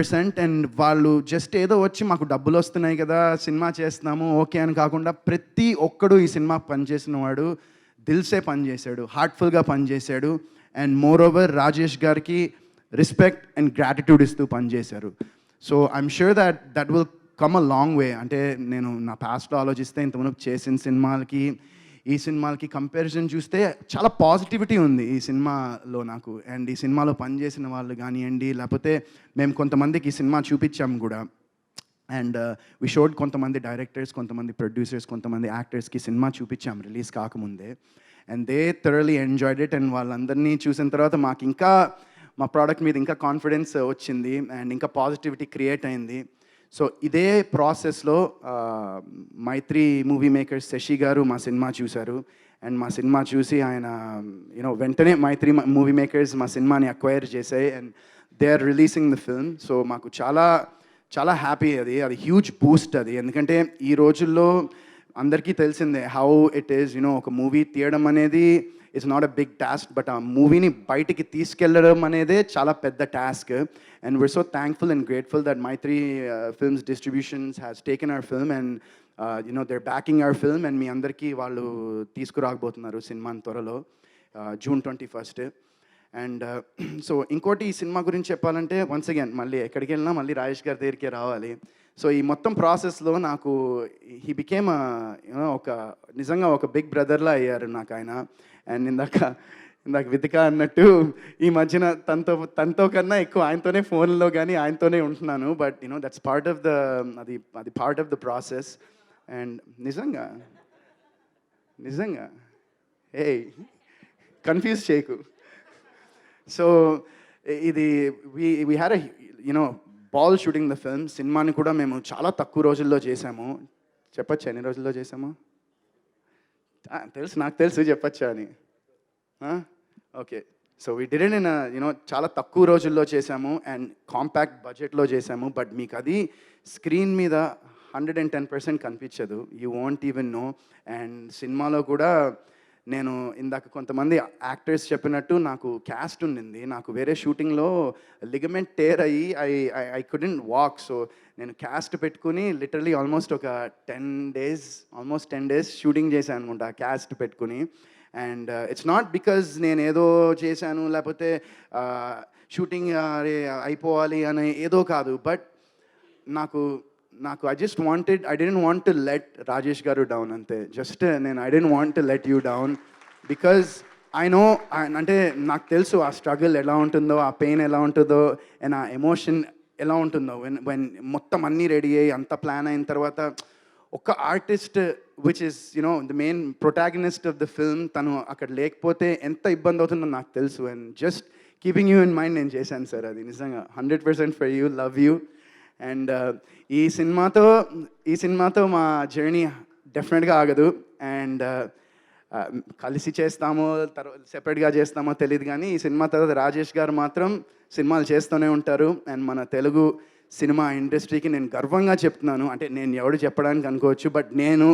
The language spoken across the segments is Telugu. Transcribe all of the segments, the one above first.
100%. అండ్ వాళ్ళు జస్ట్ ఏదో వచ్చి మాకు డబ్బులు వస్తున్నాయి కదా సినిమా చేస్తున్నాము ఓకే అని కాకుండా ప్రతి ఒక్కడు ఈ సినిమా పనిచేసిన వాడు దిల్సే పనిచేశాడు, హార్ట్ఫుల్గా పనిచేశాడు. అండ్ మోర్ ఓవర్ రాజేష్ గారికి రెస్పెక్ట్ అండ్ గ్రాటిట్యూడ్ ఇస్తూ పనిచేశారు. So I'm sure that will come a long way. అంటే నేను నా పాస్ట్లో ఆలోచిస్తే ఇంతకుముందు చేసిన సినిమాలకి ఈ సినిమాలకి కంపారిజన్ చూస్తే చాలా పాజిటివిటీ ఉంది ఈ సినిమాలో నాకు. అండ్ ఈ సినిమాలో పనిచేసిన వాళ్ళు కానివ్వండి, లేకపోతే మేము కొంతమందికి ఈ సినిమా చూపించాము కూడా. అండ్ వి షోడ్ కొంతమంది డైరెక్టర్స్, కొంతమంది ప్రొడ్యూసర్స్, కొంతమంది యాక్టర్స్కి సినిమా చూపించాము రిలీజ్ కాకముందే. And they thoroughly enjoyed it. And వాళ్ళందరినీ చూసిన తర్వాత మాకు ఇంకా మా ప్రోడక్ట్ మీద ఇంకా కాన్ఫిడెన్స్ వచ్చింది అండ్ ఇంకా పాజిటివిటీ క్రియేట్ అయింది. సో ఇదే ప్రాసెస్లో మైత్రి మూవీ మేకర్స్ శశి గారు మా సినిమా చూశారు. అండ్ మా సినిమా చూసి ఆయన వెంటనే మైత్రి మూవీ మేకర్స్ మా సినిమాని అక్వైర్ చేశాయి and they are releasing the film. So మాకు చాలా చాలా హ్యాపీ. అది హ్యూజ్ బూస్ట్ అది. ఎందుకంటే ఈ రోజుల్లో అందరికీ తెలిసిందే హౌ ఇట్ ఈస్. ఒక మూవీ తీయడం అనేది it's not a big task, but ఆ మూవీని బయటికి తీసుకెళ్ళడం అనేదే చాలా పెద్ద task. And we are so thankful and grateful that Mythri films distributions has taken our film and their backing our film. And మీ అందరికీ వాళ్ళు తీసుకురాకపోతున్నారు సినిమాని త్వరలో June 21st. అండ్ సో ఇంకోటి ఈ సినిమా గురించి చెప్పాలంటే వన్స్ అగైన్ మళ్ళీ ఎక్కడికి వెళ్ళినా మళ్ళీ రాజేష్ గారి దగ్గరికే రావాలి. సో ఈ మొత్తం ప్రాసెస్లో నాకు హీ బికేమ్ నిజంగా ఒక బిగ్ బ్రదర్లా అయ్యారు నాకు ఆయన. అండ్ ఇందాక వితిక అన్నట్టు ఈ మధ్యన తనతో కన్నా ఎక్కువ ఆయనతోనే ఫోన్లో కానీ ఆయనతోనే ఉంటున్నాను. బట్ దట్స్ పార్ట్ ఆఫ్ అది part of the process. And నిజంగా ఏ కన్ఫ్యూజ్ చేయకు. సో ఇది we had ball shooting the film. సినిమాని కూడా మేము చాలా తక్కువ రోజుల్లో చేసాము. చెప్పచ్చా ఎన్ని రోజుల్లో చేసాము? నాకు తెలుసు చెప్పచ్చా అని. Okay, so we did it in చాలా తక్కువ రోజుల్లో చేసాము అండ్ కాంపాక్ట్ బడ్జెట్లో చేసాము. బట్ మీకు అది స్క్రీన్ మీద 110% కనిపించదు. You won't even know. And సినిమాలో కూడా నేను ఇందాక కొంతమంది యాక్టర్స్ చెప్పినట్టు నాకు క్యాస్ట్ ఉండింది. నాకు వేరే షూటింగ్లో లిగమెంట్ టేర్ అయ్యి ఐ కుడెంట్ వాక్. సో నేను క్యాస్ట్ పెట్టుకుని లిటరలీ ఆల్మోస్ట్ ఒక 10 days షూటింగ్ చేశాను అనుకుంటా క్యాస్ట్ పెట్టుకుని. అండ్ ఇట్స్ నాట్ బికాజ్ నేను ఏదో చేశాను లేకపోతే షూటింగ్ అయిపోవాలి అని ఏదో కాదు. బట్ నాకు I don't want to let Rajesh garu down అంతే. Just I don't want to let you down because I know. అంటే నాకు తెలుసు ఆ స్ట్రగుల్ ఎలా ఉంటుందో, ఆ పెయిన్ ఎలా ఉంటుందో అండ్ ఆ ఎమోషన్ ఎలా ఉంటుందో వెన్ మొత్తం అన్నీ రెడీ అయ్యి అంత ప్లాన్ అయిన తర్వాత ఒక artist which is the main protagonist of the film తను అక్కడ లేకపోతే ఎంత ఇబ్బంది అవుతుందో నాకు తెలుసు. And just keeping you in mind నేను చేశాను సార్. అది నిజంగా 100% for you, love you. And ఈ సినిమాతో మా జర్నీ డెఫినెట్గా ఆగదు. అండ్ కలిసి చేస్తామో సెపరేట్గా చేస్తామో తెలియదు కానీ ఈ సినిమా తర్వాత రాజేష్ గారు మాత్రం సినిమాలు చేస్తూనే ఉంటారు. అండ్ మన తెలుగు సినిమా ఇండస్ట్రీకి నేను గర్వంగా చెప్తున్నాను. అంటే నేను ఎవడు చెప్పడానికి అనుకోవచ్చు, బట్ నేను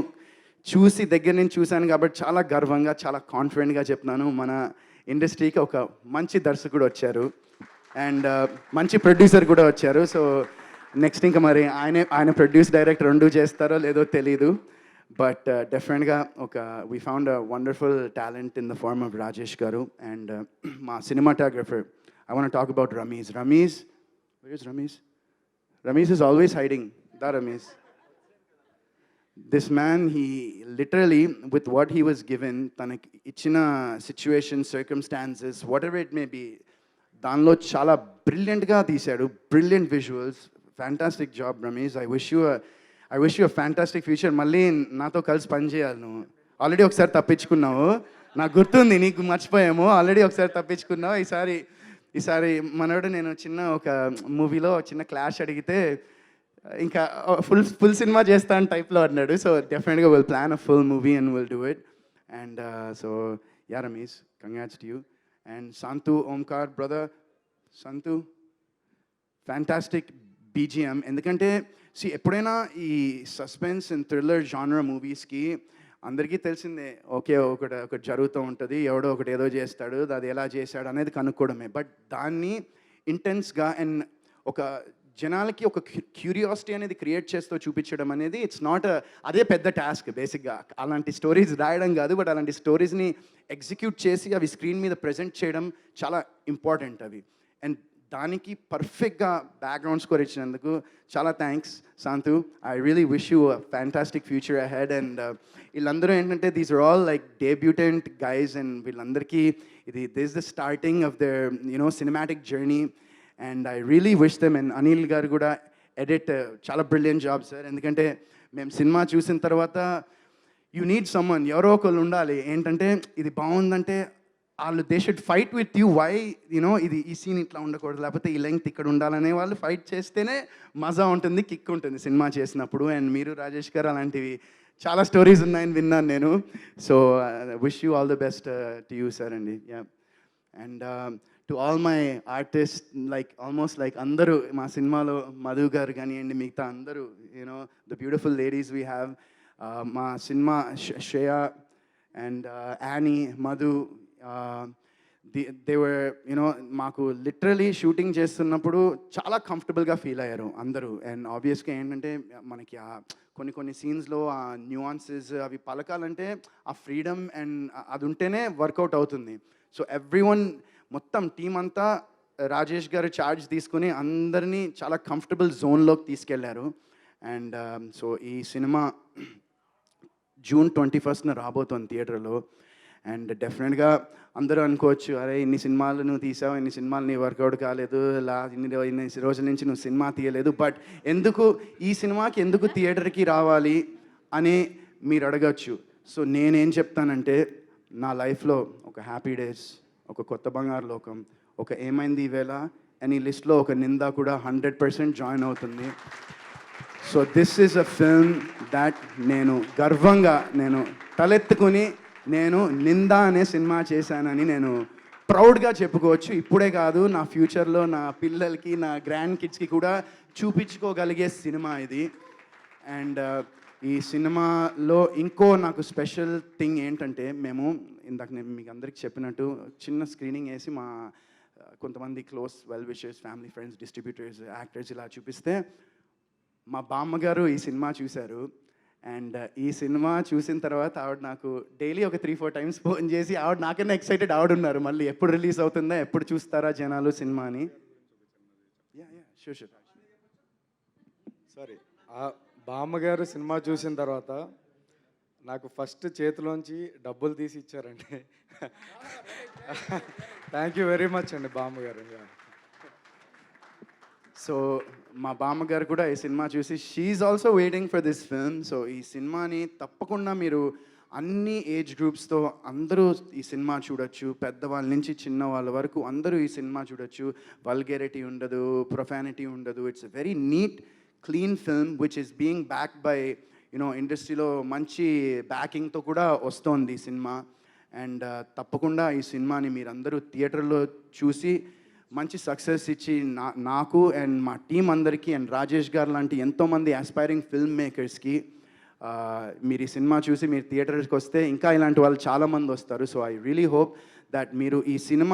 దగ్గర నుంచి చూశాను కాబట్టి చాలా గర్వంగా చాలా కాన్ఫిడెంట్గా చెప్తున్నాను. మన ఇండస్ట్రీకి ఒక మంచి దర్శకుడు వచ్చారు అండ్ మంచి ప్రొడ్యూసర్ కూడా వచ్చారు. సో నెక్స్ట్ ఇంకా మరి ఆయన ప్రొడ్యూస్ డైరెక్ట్ రెండు చేస్తారో లేదో తెలీదు. బట్ డెఫినెట్గా we found a wonderful talent in the form of Rajesh garu. And మా cinematographer I want talk about Ramesh. Where is Ramesh? Ramesh is always hiding. Ramesh. This man, he literally, with what he was given, తనకి ఇచ్చిన situation, circumstances, whatever it may be, దానిలో చాలా బ్రిలియంట్గా తీశాడు. Brilliant visuals. Fantastic job Ramesh. I wish you a fantastic future. మళ్ళీ నాతో కలిసి పనిచేయాలి. నువ్వు ఆల్రెడీ ఒకసారి తప్పించుకున్నావు, నాకు గుర్తుంది. నీకు మర్చిపోయాము, ఆల్రెడీ ఒకసారి తప్పించుకున్నావు. ఈసారి మనోడు నేను చిన్న ఒక మూవీలో చిన్న క్లాష్ అడిగితే ఇంకా ఫుల్ సినిమా చేస్తాను టైప్లో అన్నాడు. సో డెఫినెట్గా will plan a full movie and will do it. And so yeah Ramesh, congrats to you. And Santhu Omkar brother, Santhu fantastic BGM. ఎందుకంటే ఎప్పుడైనా ఈ సస్పెన్స్ అండ్ థ్రిల్లర్ జానర్ మూవీస్కి అందరికీ తెలిసిందే, ఒకటి జరుగుతూ ఉంటుంది, ఎవడో ఒకటి ఏదో చేస్తాడు, అది ఎలా చేశాడు అనేది కనుక్కోవడమే. బట్ దాన్ని ఇంటెన్స్గా అండ్ ఒక జనాలకి ఒక క్యూరియాసిటీ అనేది క్రియేట్ చేస్తూ చూపించడం అనేది ఇట్స్ నాట్ అదే పెద్ద టాస్క్ బేసిక్గా. అలాంటి స్టోరీస్ రాయడం కాదు, బట్ అలాంటి స్టోరీస్ని ఎగ్జిక్యూట్ చేసి అవి స్క్రీన్ మీద ప్రజెంట్ చేయడం చాలా ఇంపార్టెంట్ అవి. అండ్ దానికి పర్ఫెక్ట్గా బ్యాక్గ్రౌండ్ స్కోర్ ఇచ్చినందుకు చాలా thanks Shantu. I really wish you a fantastic future ahead. And వీళ్ళందరూ ఏంటంటే these are all like debutant guys, and వీళ్ళందరికీ this the starting of their cinematic journey. And I really wish them. And Anil garu కూడా ఎడిట్ చాలా బ్రిలియంట్ జాబ్ సార్. ఎందుకంటే మేము సినిమా చూసిన తర్వాత యూ నీడ్ సమ్మన్, ఎవరో ఒకళ్ళు ఉండాలి ఏంటంటే ఇది బాగుందంటే వాళ్ళు they should fight with you. Why ఇది ఈ సీన్ ఇట్లా ఉండకూడదు, లేకపోతే ఈ లెంగ్త్ ఇక్కడ ఉండాలనే వాళ్ళు ఫైట్ చేస్తేనే మజా ఉంటుంది, కిక్ ఉంటుంది సినిమా చేసినప్పుడు. అండ్ మీరు రాజేష్ గారు అలాంటివి చాలా స్టోరీస్ ఉన్నాయని విన్నాను నేను. So wish you all the best to you sir అండి. Yeah. And to all my artist, like almost like అందరూ మా సినిమాలో మధు గారు కానివ్వండి, మిగతా అందరూ the beautiful ladies we have. మా సినిమా Shreya and Annie, Madhu, they were మాకు లిటరలీ షూటింగ్ చేస్తున్నప్పుడు చాలా కంఫర్టబుల్గా ఫీల్ అయ్యారు అందరూ. అండ్ ఆబ్వియస్గా ఏంటంటే మనకి కొన్ని సీన్స్లో ఆ న్యూఆన్సెస్ అవి పలకాలంటే ఆ ఫ్రీడమ్ అండ్ అది ఉంటేనే వర్కౌట్ అవుతుంది. సో ఎవ్రీవన్, మొత్తం టీం అంతా రాజేష్ గారు ఛార్జ్ తీసుకుని అందరినీ చాలా కంఫర్టబుల్ జోన్లోకి తీసుకెళ్లారు. అండ్ సో ఈ సినిమా June 21st రాబోతోంది థియేటర్లో. అండ్ డెఫినెట్గా అందరూ అనుకోవచ్చు, అరే ఇన్ని సినిమాలు నువ్వు తీసావు, ఇన్ని సినిమాలు నీ వర్కౌట్ కాలేదు, ఇన్ని రోజుల నుంచి నువ్వు సినిమా తీయలేదు, బట్ ఎందుకు ఈ సినిమాకి ఎందుకు థియేటర్కి రావాలి అని మీరు అడగచ్చు. సో నేనేం చెప్తానంటే, నా లైఫ్లో ఒక హ్యాపీ డేస్, ఒక కొత్త బంగారు లోకం, ఒక ఏమైంది ఈవేళ అని లిస్ట్లో ఒక నింద కూడా 100% జాయిన్ అవుతుంది. So this is a film that నేను గర్వంగా తలెత్తుకుని నేను నింద అనే సినిమా చేశానని నేను ప్రౌడ్గా చెప్పుకోవచ్చు. ఇప్పుడే కాదు, నా ఫ్యూచర్లో నా పిల్లలకి, నా గ్రాండ్ కిడ్స్కి కూడా చూపించుకోగలిగే సినిమా ఇది. అండ్ ఈ సినిమాలో ఇంకో నాకు స్పెషల్ థింగ్ ఏంటంటే, మేము ఇందాక నేను మీకు అందరికి చెప్పినట్టు చిన్న స్క్రీనింగ్ వేసి మా కొంతమంది close well wishers, family friends, distributors, actors ఇలా చూపిస్తే మా బామ్మగారు ఈ సినిమా చూశారు. అండ్ ఈ సినిమా చూసిన తర్వాత ఆవిడ నాకు డైలీ ఒక 3-4 టైమ్స్ ఫోన్ చేసి ఆవిడ నాకన్నా ఎక్సైటెడ్ ఆవిడ ఉన్నారు, మళ్ళీ ఎప్పుడు రిలీజ్ అవుతుందా, ఎప్పుడు చూస్తారా జనాలు సినిమా అని. సారీ, ఆ బామ్మగారు సినిమా చూసిన తర్వాత నాకు ఫస్ట్ చేతిలోంచి డబ్బులు తీసి ఇచ్చారండి. థ్యాంక్ యూ వెరీ మచ్ అండి బామ్మగారు. సో మా బామ్మగారు కూడా ఈ సినిమా చూసి she also waiting for this film. So ఈ సినిమాని తప్పకుండా మీరు అన్ని ఏజ్ గ్రూప్స్తో అందరూ ఈ సినిమా చూడొచ్చు, పెద్దవాళ్ళ నుంచి చిన్నవాళ్ళ వరకు అందరూ ఈ సినిమా చూడొచ్చు. వల్గేరిటీ ఉండదు, ప్రొఫానిటీ ఉండదు. It's a very neat, clean film which is being backed by ఇండస్ట్రీలో మంచి బ్యాకింగ్తో కూడా వస్తోంది ఈ సినిమా. అండ్ తప్పకుండా ఈ సినిమాని మీరందరూ థియేటర్లో చూసి మంచి సక్సెస్ ఇచ్చి నాకు అండ్ మా టీం అందరికీ అండ్ రాజేష్ గారు లాంటి ఎంతోమంది ఆస్పైరింగ్ ఫిల్మ్ మేకర్స్కి మీరు ఈ సినిమా చూసి మీరు థియేటర్కి వస్తే ఇంకా ఇలాంటి వాళ్ళు చాలామంది వస్తారు. So I really hope that మీరు ఈ సినిమా